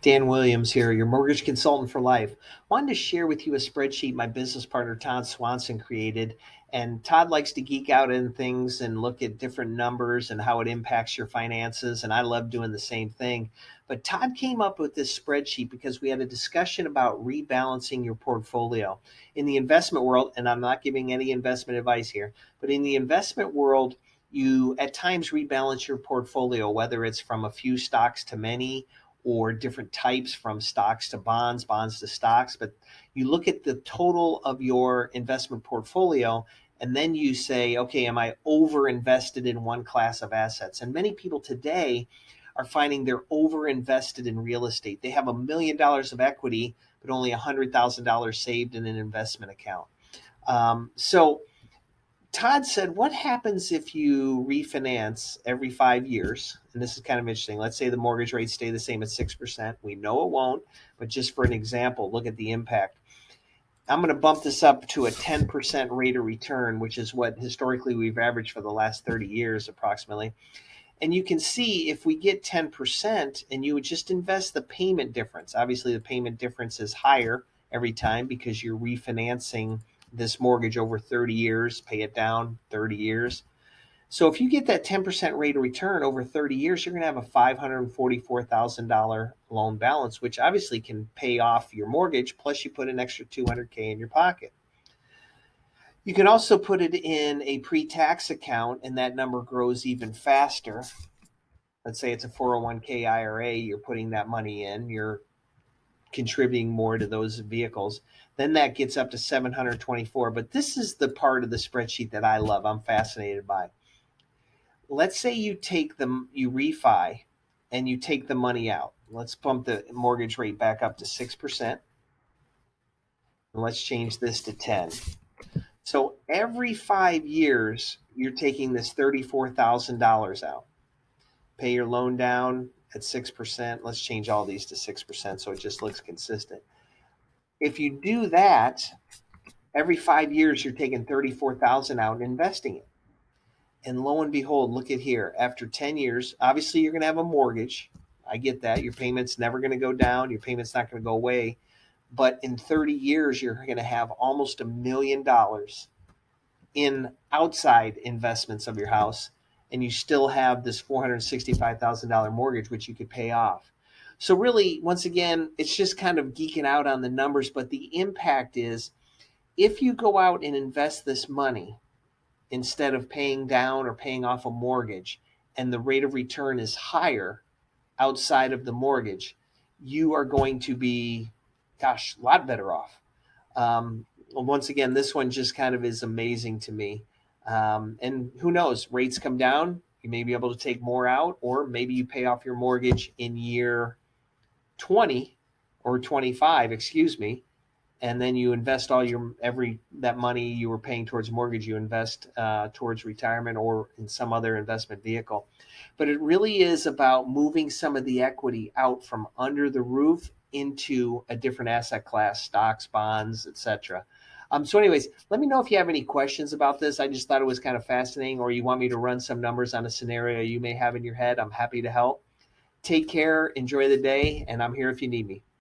Dan Williams here, your mortgage consultant for life. Wanted to share with you a spreadsheet my business partner Todd Swanson created. And Todd likes to geek out in things and look at different numbers and how it impacts your finances. And I love doing the same thing. But Todd came up with this spreadsheet because we had a discussion about rebalancing your portfolio. In the investment world, and I'm not giving any investment advice here, but in the investment world, you at times rebalance your portfolio, whether it's from a few stocks to many or different types from stocks to bonds, bonds to stocks. But you look at the total of your investment portfolio and then you say, okay, am I over invested in one class of assets? And many people today are finding they're over invested in real estate. They have $1 million of equity, but only $100,000 saved in an investment account. So Todd said, what happens if you refinance every 5 years? And this is kind of interesting. Let's say the mortgage rates stay the same at 6%. We know it won't, but just for an example, look at the impact. I'm going to bump this up to a 10% rate of return, which is what historically we've averaged for the last 30 years approximately. And you can see if we get 10% and you would just invest the payment difference. Obviously, the payment difference is higher every time because you're refinancing this mortgage over 30 years, pay it down 30 years. So if you get that 10% rate of return over 30 years, you're going to have a $544,000 loan balance, which obviously can pay off your mortgage. Plus, you put an extra 200K in your pocket. You can also put it in a pre-tax account, and that number grows even faster. Let's say it's a 401k IRA, you're putting that money in, you're contributing more to those vehicles. Then that gets up to 724. But this is the part of the spreadsheet that I love. I'm fascinated by. Let's say you refi and you take the money out. Let's bump the mortgage rate back up to 6%. And let's change this to 10. So every 5 years, you're taking this $34,000 out. Pay your loan down at 6%. Let's change all these to 6% so it just looks consistent. If you do that, every 5 years you're taking 34,000 out and investing it. And lo and behold, look at here. After 10 years, obviously you're going to have a mortgage. I get that. Your payment's never going to go down. Your payment's not going to go away. But in 30 years, you're going to have almost $1 million in outside investments of your house, and you still have this $465,000 mortgage, which you could pay off. So really, once again, it's just kind of geeking out on the numbers, but the impact is if you go out and invest this money instead of paying down or paying off a mortgage, and the rate of return is higher outside of the mortgage, you are going to be, gosh, a lot better off. Once again, this one just kind of is amazing to me. And who knows, rates come down, you may be able to take more out, or maybe you pay off your mortgage in year 20 or 25, excuse me, and then you invest all your every that money you were paying towards mortgage, you invest towards retirement or in some other investment vehicle. But it really is about moving some of the equity out from under the roof into a different asset class, stocks, bonds, etc. So, anyways, let me know if you have any questions about this. I just thought it was kind of fascinating, or you want me to run some numbers on a scenario you may have in your head. I'm happy to help. Take care, enjoy the day, and I'm here if you need me.